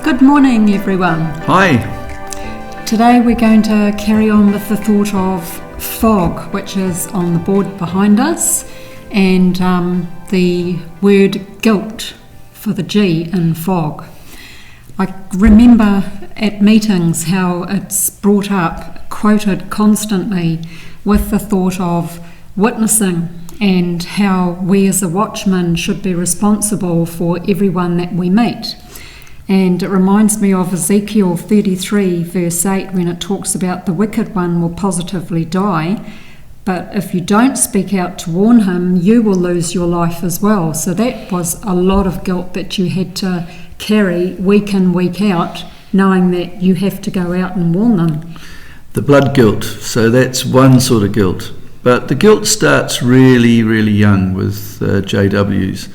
Good morning, everyone. Hi. Today we're going to carry on with the thought of fog, which is on the board behind us, and the word guilt for the G in fog. I remember at meetings how it's brought up, quoted constantly, with the thought of witnessing and how we as a watchman should be responsible for everyone that we meet. And it reminds me of Ezekiel 33 verse 8 when it talks about the wicked one will positively die, but if you don't speak out to warn him, you will lose your life as well. So that was a lot of guilt that you had to carry week in, week out, knowing that you have to go out and warn them. The blood guilt, so that's one sort of guilt. But the guilt starts really, really young with JWs.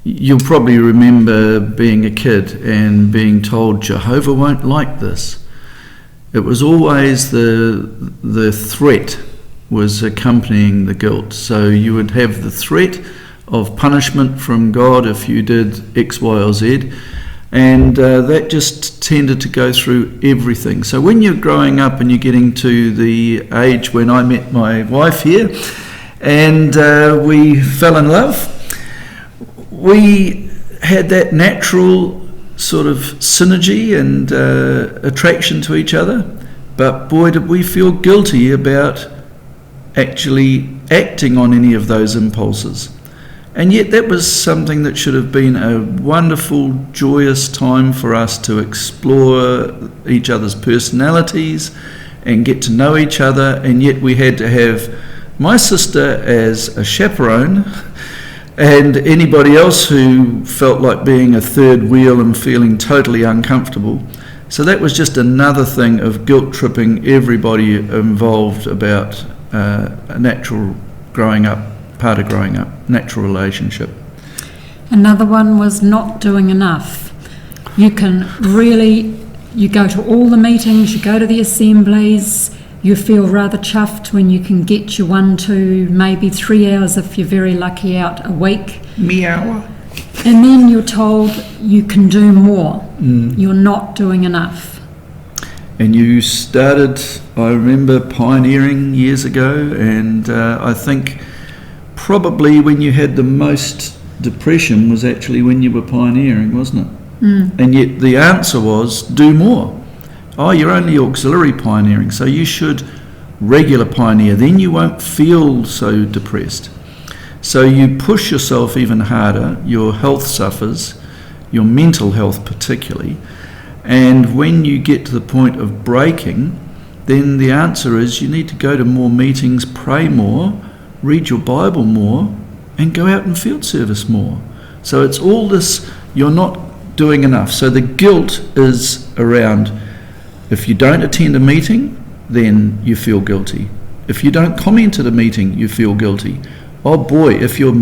You'll probably remember being a kid and being told Jehovah won't like this. It was always the threat was accompanying the guilt. So you would have the threat of punishment from God if you did X, Y, or Z. And that just tended to go through everything. So when you're growing up and you're getting to the age when I met my wife here and we fell in love, we had that natural sort of synergy and attraction to each other, but boy did we feel guilty about actually acting on any of those impulses. And yet that was something that should have been a wonderful, joyous time for us to explore each other's personalities and get to know each other, and yet we had to have my sister as a chaperone and anybody else who felt like being a third wheel and feeling totally uncomfortable. So that was just another thing of guilt tripping everybody involved about a natural growing up, part of growing up, natural relationship. Another one was not doing enough. You go to all the meetings, you go to the assemblies, you feel rather chuffed when you can get your 1 to maybe 3 hours if you're very lucky out a week. Meow. And then you're told you can do more. You're not doing enough. And you started, I remember, pioneering years ago, and I think probably when you had the most depression was actually when you were pioneering, wasn't it? And yet the answer was, do more. Oh, you're only auxiliary pioneering, so you should regular pioneer, then you won't feel so depressed. So you push yourself even harder, your health suffers, your mental health particularly, and when you get to the point of breaking, then the answer is you need to go to more meetings, pray more, read your Bible more, and go out and field service more. So it's all this, you're not doing enough. So the guilt is around, if you don't attend a meeting, then you feel guilty. If you don't comment at a meeting, you feel guilty. Oh boy, if your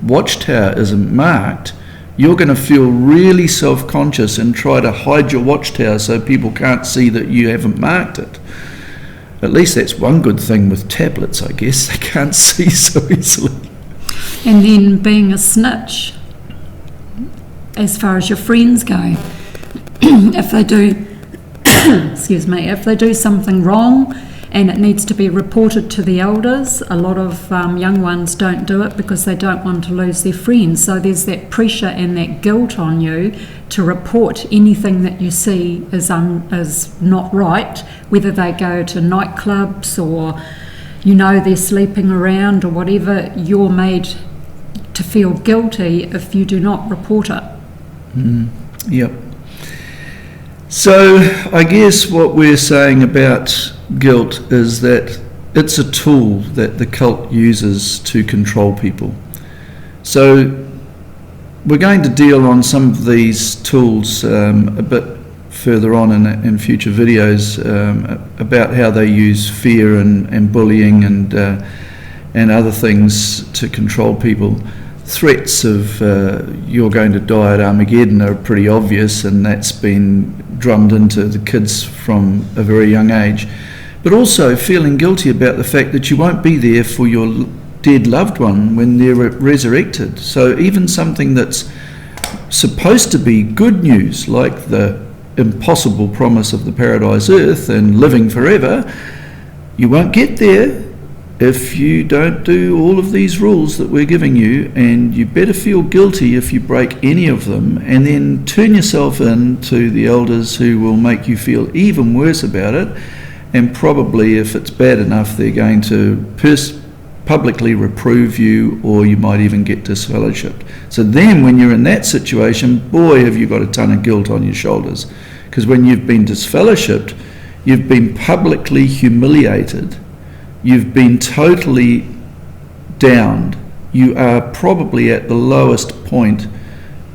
watchtower isn't marked, you're going to feel really self-conscious and try to hide your watchtower so people can't see that you haven't marked it. At least that's one good thing with tablets, I guess. They can't see so easily. And then being a snitch, as far as your friends go. If they do if they do something wrong and it needs to be reported to the elders, a lot of young ones don't do it because they don't want to lose their friends. So there's that pressure and that guilt on you to report anything that you see is not right, whether they go to nightclubs or they're sleeping around or whatever. You're made to feel guilty if you do not report it. Yep. So I guess what we're saying about guilt is that it's a tool that the cult uses to control people. So we're going to deal on some of these tools a bit further on in future videos about how they use fear and bullying and other things to control people. Threats of you're going to die at Armageddon are pretty obvious, and that's been drummed into the kids from a very young age. But also feeling guilty about the fact that you won't be there for your dead loved one when they're resurrected. So even something that's supposed to be good news, like the impossible promise of the paradise earth and living forever, you won't get there if you don't do all of these rules that we're giving you, and you better feel guilty if you break any of them, and then turn yourself in to the elders who will make you feel even worse about it, and probably if it's bad enough they're going to publicly reprove you, or you might even get disfellowshipped. So then when you're in that situation, boy, have you got a ton of guilt on your shoulders, because when you've been disfellowshipped, you've been publicly humiliated, you've been totally downed, you are probably at the lowest point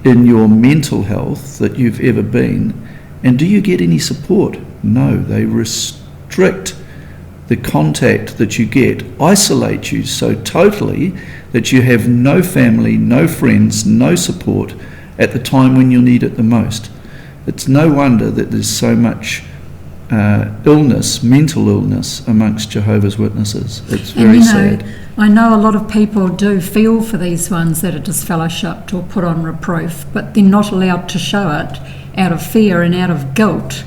in your mental health that you've ever been, and do you get any support? No, they restrict the contact that you get, isolate you so totally that you have no family, no friends, no support at the time when you'll need it the most. It's no wonder that there's so much illness, mental illness amongst Jehovah's Witnesses. It's very sad. I know a lot of people do feel for these ones that are disfellowshipped or put on reproof, but they're not allowed to show it out of fear and out of guilt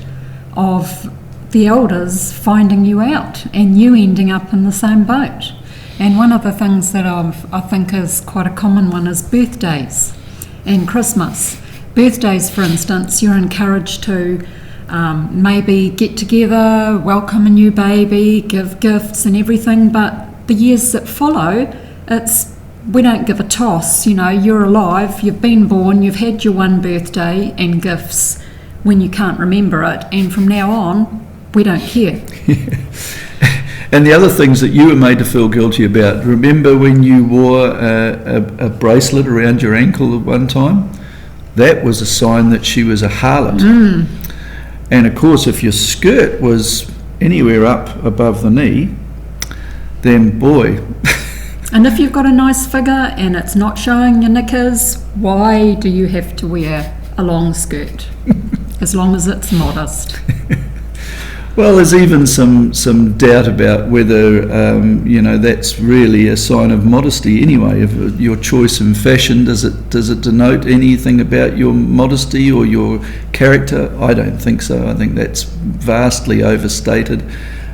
of the elders finding you out and you ending up in the same boat. And one of the things that I think is quite a common one is birthdays and Christmas. Birthdays, for instance, you're encouraged to maybe get together, welcome a new baby, give gifts and everything, but the years that follow, we don't give a toss. You're alive, you've been born, you've had your one birthday and gifts when you can't remember it, and from now on we don't care. And the other things that you were made to feel guilty about, remember when you wore a bracelet around your ankle at one time? That was a sign that she was a harlot. And of course, if your skirt was anywhere up above the knee, then boy. And if you've got a nice figure and it's not showing your knickers, why do you have to wear a long skirt? As long as it's modest. Well, there's even some doubt about whether that's really a sign of modesty anyway. If your choice in fashion, does it denote anything about your modesty or your character? I don't think so. I think that's vastly overstated.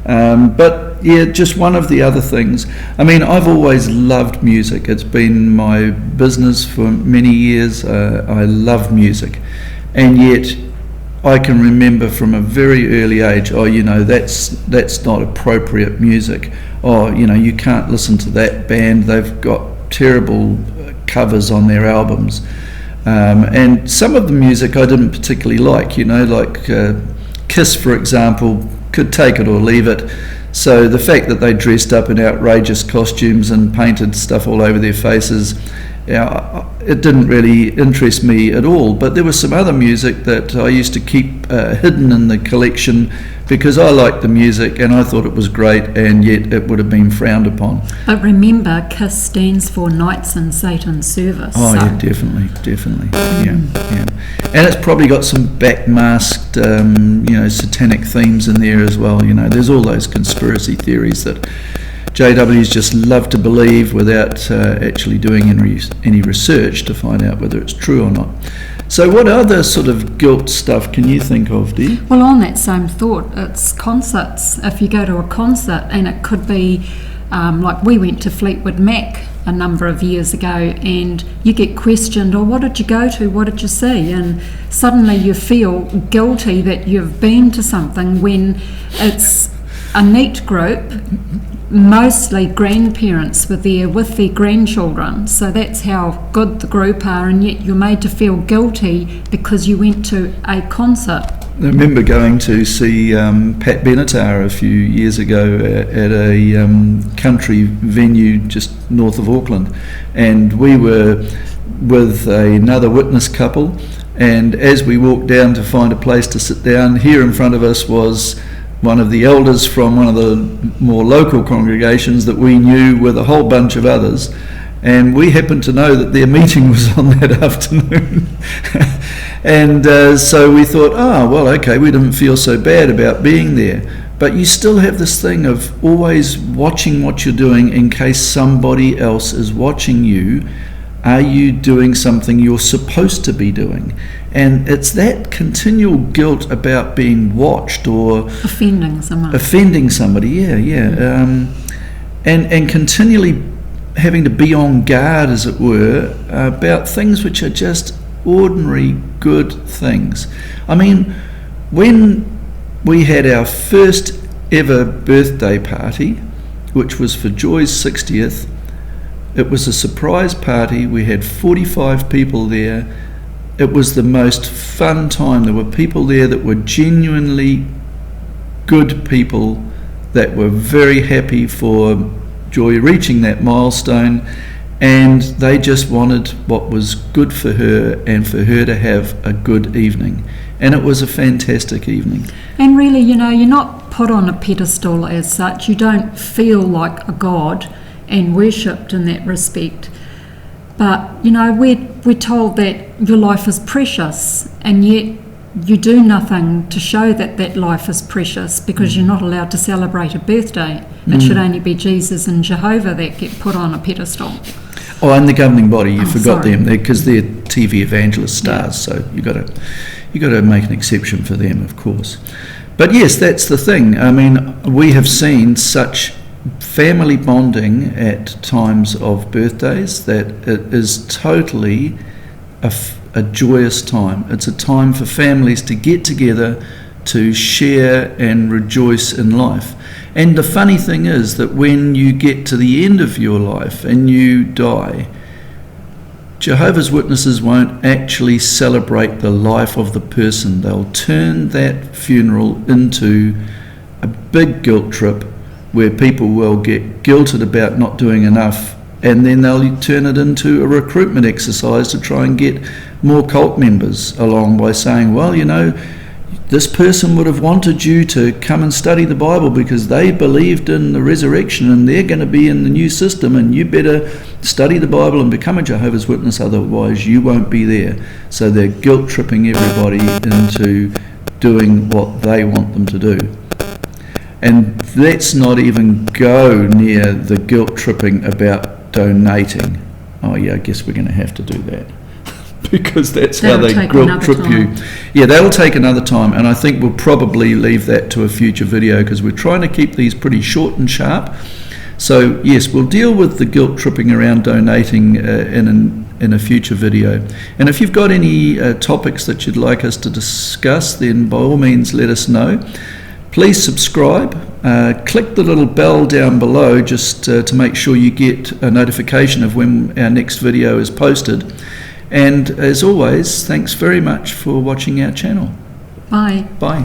But yeah, just one of the other things. I mean, I've always loved music. It's been my business for many years. I love music, and yet I can remember from a very early age, that's not appropriate music. You can't listen to that band, they've got terrible covers on their albums. And some of the music I didn't particularly like, like Kiss, for example, could take it or leave it. So the fact that they dressed up in outrageous costumes and painted stuff all over their faces, it didn't really interest me at all. But there was some other music that I used to keep hidden in the collection because I liked the music and I thought it was great, and yet it would have been frowned upon. But remember, KISS stands for Knights in Satan's Service. Oh, so. Yeah, definitely. Yeah. And it's probably got some backmasked, satanic themes in there as well. There's all those conspiracy theories that JWs just love to believe without actually doing any research to find out whether it's true or not. So what other sort of guilt stuff can you think of, Dee? Well, on that same thought, it's concerts. If you go to a concert, and it could be like we went to Fleetwood Mac a number of years ago, and you get questioned, what did you go to, what did you see? And suddenly you feel guilty that you've been to something when it's a neat group. Mostly grandparents were there with their grandchildren, so that's how good the group are, and yet you're made to feel guilty because you went to a concert. I remember going to see Pat Benatar a few years ago at a country venue just north of Auckland, and we were with another witness couple, and as we walked down to find a place to sit down, here in front of us was one of the elders from one of the more local congregations that we knew with a whole bunch of others, and we happened to know that their meeting was on that afternoon. And so we thought, okay, we didn't feel so bad about being there. But you still have this thing of always watching what you're doing in case somebody else is watching you, Are you doing something you're supposed to be doing? And it's that continual guilt about being watched or offending someone. And continually having to be on guard, as it were, about things which are just ordinary good things. I mean, when we had our first ever birthday party, which was for Joy's 60th, it was a surprise party. We had 45 people there. It was the most fun time. There were people there that were genuinely good people that were very happy for Joy reaching that milestone, and they just wanted what was good for her and for her to have a good evening. And it was a fantastic evening. And really, you're not put on a pedestal as such. You don't feel like a god and worshipped in that respect. But, we're told that your life is precious, and yet you do nothing to show that life is precious, because you're not allowed to celebrate a birthday. It should only be Jesus and Jehovah that get put on a pedestal. Oh, and the governing body, you forgot them, because they're TV evangelist stars, so you got to make an exception for them, of course. But yes, that's the thing. I mean, we have seen such family bonding at times of birthdays that it is totally a joyous time. It's a time for families to get together, to share and rejoice in life. And the funny thing is that when you get to the end of your life and you die, Jehovah's Witnesses won't actually celebrate the life of the person. They'll turn that funeral into a big guilt trip where people will get guilted about not doing enough, and then they'll turn it into a recruitment exercise to try and get more cult members along by saying, well, this person would have wanted you to come and study the Bible because they believed in the resurrection and they're going to be in the new system, and you better study the Bible and become a Jehovah's Witness, otherwise you won't be there. So they're guilt tripping everybody into doing what they want them to do. And let's not even go near the guilt tripping about donating. Oh yeah, I guess we're going to have to do that. Because that's how they guilt trip you. Yeah, that'll take another time, and I think we'll probably leave that to a future video because we're trying to keep these pretty short and sharp. So yes, we'll deal with the guilt tripping around donating in a future video. And if you've got any topics that you'd like us to discuss, then by all means let us know. Please subscribe. Click the little bell down below just to make sure you get a notification of when our next video is posted. And as always, thanks very much for watching our channel. Bye. Bye.